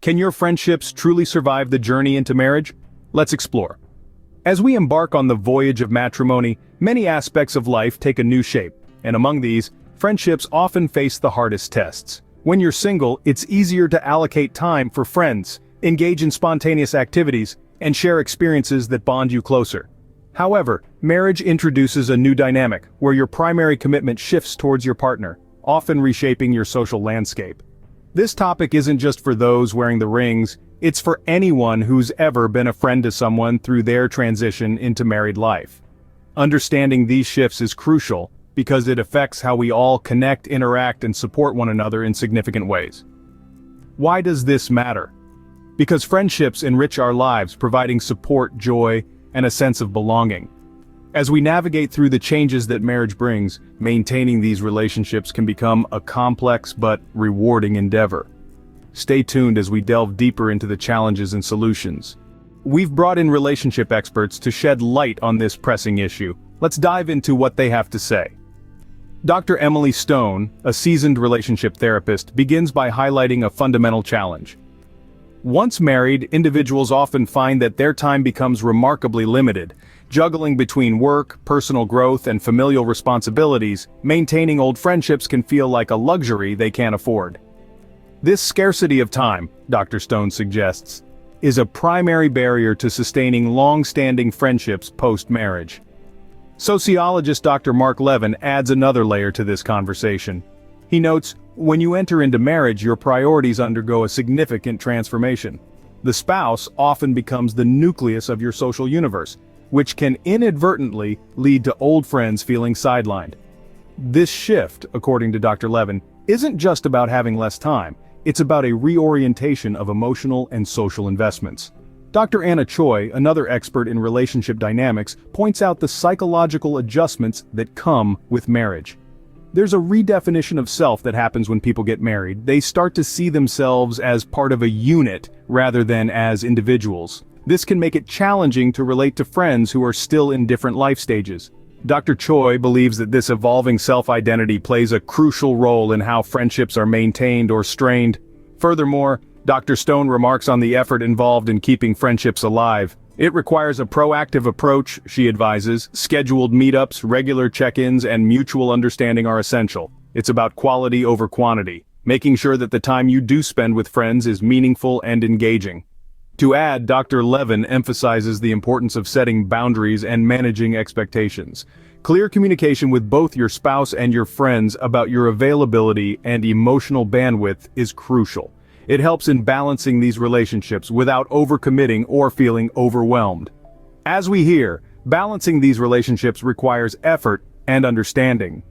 Can your friendships truly survive the journey into marriage? Let's explore. As we embark on the voyage of matrimony, many aspects of life take a new shape, and among these, friendships often face the hardest tests. When you're single, it's easier to allocate time for friends, engage in spontaneous activities, and share experiences that bond you closer. However, marriage introduces a new dynamic, where your primary commitment shifts towards your partner, often reshaping your social landscape. This topic isn't just for those wearing the rings, it's for anyone who's ever been a friend to someone through their transition into married life. Understanding these shifts is crucial, because it affects how we all connect, interact, and support one another in significant ways. Why does this matter? Because friendships enrich our lives, providing support, joy, and a sense of belonging. As we navigate through the changes that marriage brings, maintaining these relationships can become a complex but rewarding endeavor. Stay tuned as we delve deeper into the challenges and solutions. We've brought in relationship experts to shed light on this pressing issue. Let's dive into what they have to say. Dr. Emily Stone, a seasoned relationship therapist, begins by highlighting a fundamental challenge. Once married, individuals often find that their time becomes remarkably limited. Juggling between work, personal growth, and familial responsibilities, maintaining old friendships can feel like a luxury they can't afford. This scarcity of time, Dr. Stone suggests, is a primary barrier to sustaining long-standing friendships post-marriage. Sociologist Dr. Mark Levin adds another layer to this conversation. He notes, when you enter into marriage, your priorities undergo a significant transformation. The spouse often becomes the nucleus of your social universe, which can inadvertently lead to old friends feeling sidelined. This shift, according to Dr. Levin, isn't just about having less time, it's about a reorientation of emotional and social investments. Dr. Anna Choi, another expert in relationship dynamics, points out the psychological adjustments that come with marriage. There's a redefinition of self that happens when people get married. They start to see themselves as part of a unit rather than as individuals. This can make it challenging to relate to friends who are still in different life stages. Dr. Choi believes that this evolving self-identity plays a crucial role in how friendships are maintained or strained. Furthermore, Dr. Stone remarks on the effort involved in keeping friendships alive. It requires a proactive approach, she advises. Scheduled meetups, regular check-ins, and mutual understanding are essential. It's about quality over quantity, making sure that the time you do spend with friends is meaningful and engaging. To add, Dr. Levin emphasizes the importance of setting boundaries and managing expectations. Clear communication with both your spouse and your friends about your availability and emotional bandwidth is crucial. It helps in balancing these relationships without overcommitting or feeling overwhelmed. As we hear, balancing these relationships requires effort and understanding.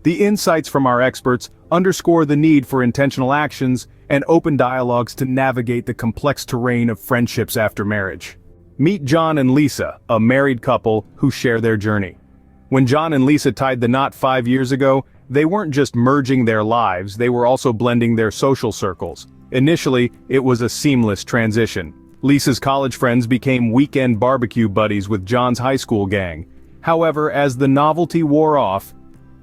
The insights from our experts underscore the need for intentional actions and open dialogues to navigate the complex terrain of friendships after marriage. Meet John and Lisa, a married couple who share their journey. When John and Lisa tied the knot 5 years ago, they weren't just merging their lives, they were also blending their social circles. Initially, it was a seamless transition. Lisa's college friends became weekend barbecue buddies with John's high school gang. However, as the novelty wore off,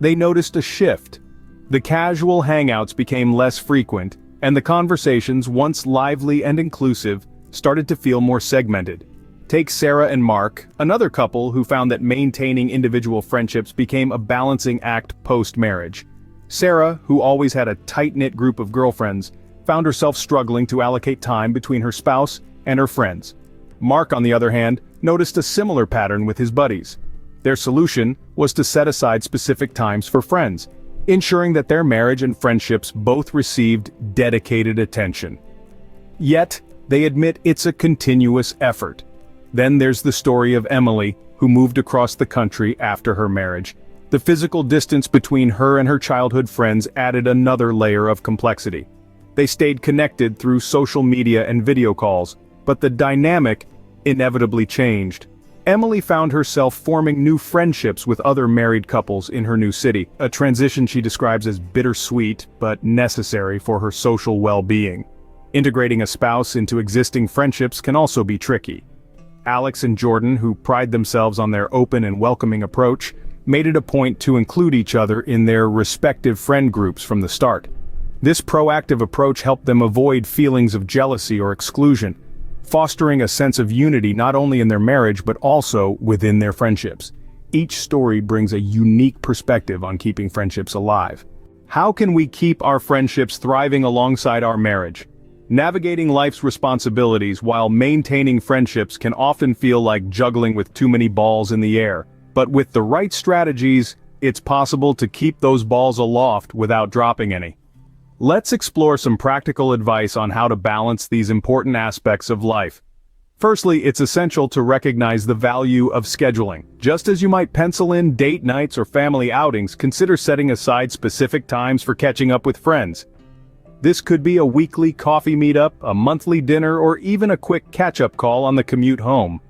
they noticed a shift. The casual hangouts became less frequent, and the conversations, once lively and inclusive, started to feel more segmented. Take Sarah and Mark, another couple who found that maintaining individual friendships became a balancing act post-marriage. Sarah, who always had a tight-knit group of girlfriends, found herself struggling to allocate time between her spouse and her friends. Mark, on the other hand, noticed a similar pattern with his buddies. Their solution was to set aside specific times for friends, ensuring that their marriage and friendships both received dedicated attention. Yet, they admit it's a continuous effort. Then there's the story of Emily, who moved across the country after her marriage. The physical distance between her and her childhood friends added another layer of complexity. They stayed connected through social media and video calls, but the dynamic inevitably changed. Emily found herself forming new friendships with other married couples in her new city, a transition she describes as bittersweet but necessary for her social well-being. Integrating a spouse into existing friendships can also be tricky. Alex and Jordan, who pride themselves on their open and welcoming approach, made it a point to include each other in their respective friend groups from the start. This proactive approach helped them avoid feelings of jealousy or exclusion, fostering a sense of unity not only in their marriage but also within their friendships. Each story brings a unique perspective on keeping friendships alive. How can we keep our friendships thriving alongside our marriage? Navigating life's responsibilities while maintaining friendships can often feel like juggling with too many balls in the air. But with the right strategies, it's possible to keep those balls aloft without dropping any. Let's explore some practical advice on how to balance these important aspects of life. Firstly, it's essential to recognize the value of scheduling. Just as you might pencil in date nights or family outings, consider setting aside specific times for catching up with friends. This could be a weekly coffee meetup, a monthly dinner, or even a quick catch-up call on the commute home.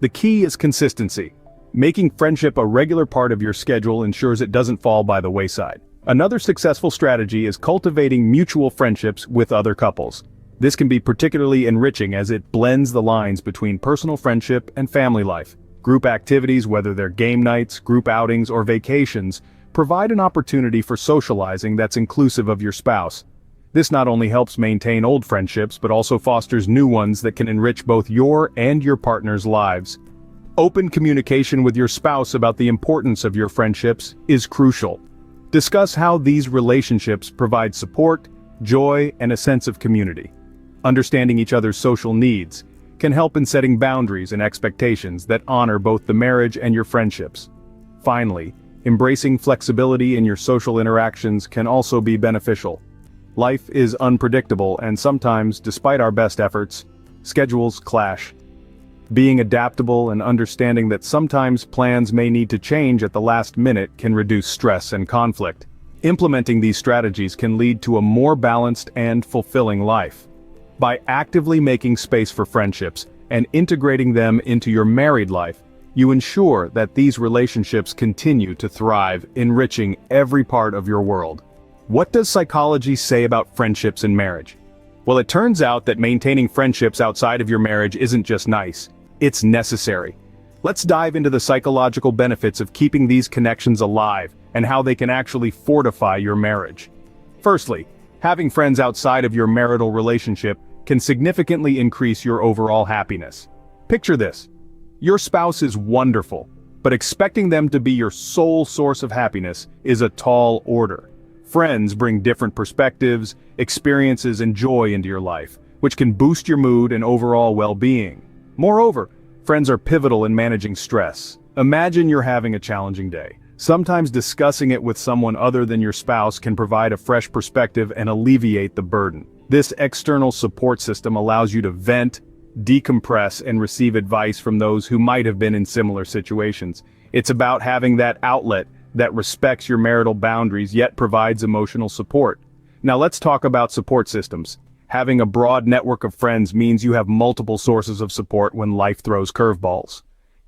The key is consistency. Making friendship a regular part of your schedule ensures it doesn't fall by the wayside. Another successful strategy is cultivating mutual friendships with other couples. This can be particularly enriching as it blends the lines between personal friendship and family life. Group activities, whether they're game nights, group outings, or vacations, provide an opportunity for socializing that's inclusive of your spouse. This not only helps maintain old friendships but also fosters new ones that can enrich both your and your partner's lives. Open communication with your spouse about the importance of your friendships is crucial. Discuss how these relationships provide support, joy, and a sense of community. Understanding each other's social needs can help in setting boundaries and expectations that honor both the marriage and your friendships. Finally, embracing flexibility in your social interactions can also be beneficial. Life is unpredictable and sometimes, despite our best efforts, schedules clash. Being adaptable and understanding that sometimes plans may need to change at the last minute can reduce stress and conflict. Implementing these strategies can lead to a more balanced and fulfilling life. By actively making space for friendships and integrating them into your married life, you ensure that these relationships continue to thrive, enriching every part of your world. What does psychology say about friendships in marriage? Well, it turns out that maintaining friendships outside of your marriage isn't just nice, it's necessary. Let's dive into the psychological benefits of keeping these connections alive and how they can actually fortify your marriage. Firstly, having friends outside of your marital relationship can significantly increase your overall happiness. Picture this. Your spouse is wonderful, but expecting them to be your sole source of happiness is a tall order. Friends bring different perspectives, experiences, and joy into your life, which can boost your mood and overall well-being. Moreover, friends are pivotal in managing stress. Imagine you're having a challenging day. Sometimes discussing it with someone other than your spouse can provide a fresh perspective and alleviate the burden. This external support system allows you to vent, decompress, and receive advice from those who might have been in similar situations. It's about having that outlet that respects your marital boundaries yet provides emotional support. Now let's talk about support systems. Having a broad network of friends means you have multiple sources of support when life throws curveballs.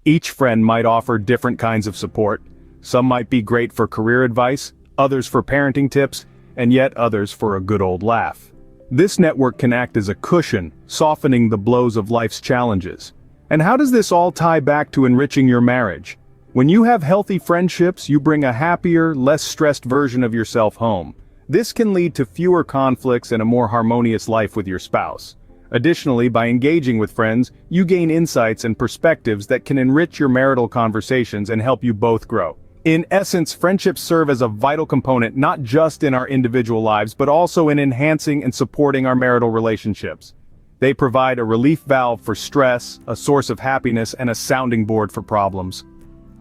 Each friend might offer different kinds of support. Some might be great for career advice, others for parenting tips, and yet others for a good old laugh. This network can act as a cushion, softening the blows of life's challenges. And how does this all tie back to enriching your marriage? When you have healthy friendships, you bring a happier, less stressed version of yourself home. This can lead to fewer conflicts and a more harmonious life with your spouse. Additionally, by engaging with friends, you gain insights and perspectives that can enrich your marital conversations and help you both grow. In essence, friendships serve as a vital component not just in our individual lives but also in enhancing and supporting our marital relationships. They provide a relief valve for stress, a source of happiness, and a sounding board for problems.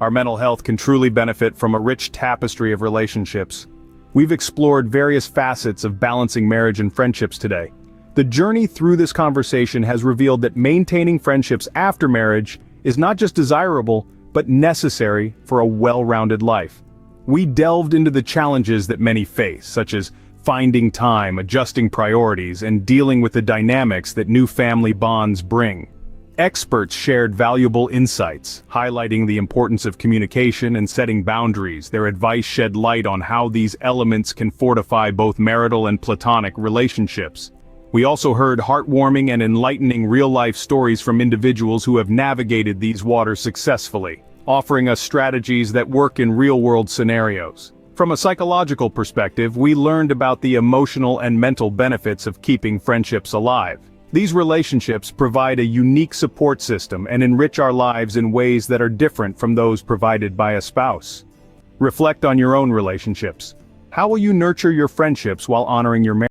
Our mental health can truly benefit from a rich tapestry of relationships. We've explored various facets of balancing marriage and friendships today. The journey through this conversation has revealed that maintaining friendships after marriage is not just desirable, but necessary for a well-rounded life. We delved into the challenges that many face, such as finding time, adjusting priorities, and dealing with the dynamics that new family bonds bring. Experts shared valuable insights, highlighting the importance of communication and setting boundaries. Their advice shed light on how these elements can fortify both marital and platonic relationships. We also heard heartwarming and enlightening real-life stories from individuals who have navigated these waters successfully, offering us strategies that work in real-world scenarios. From a psychological perspective, we learned about the emotional and mental benefits of keeping friendships alive. These relationships provide a unique support system and enrich our lives in ways that are different from those provided by a spouse. Reflect on your own relationships. How will you nurture your friendships while honoring your marriage?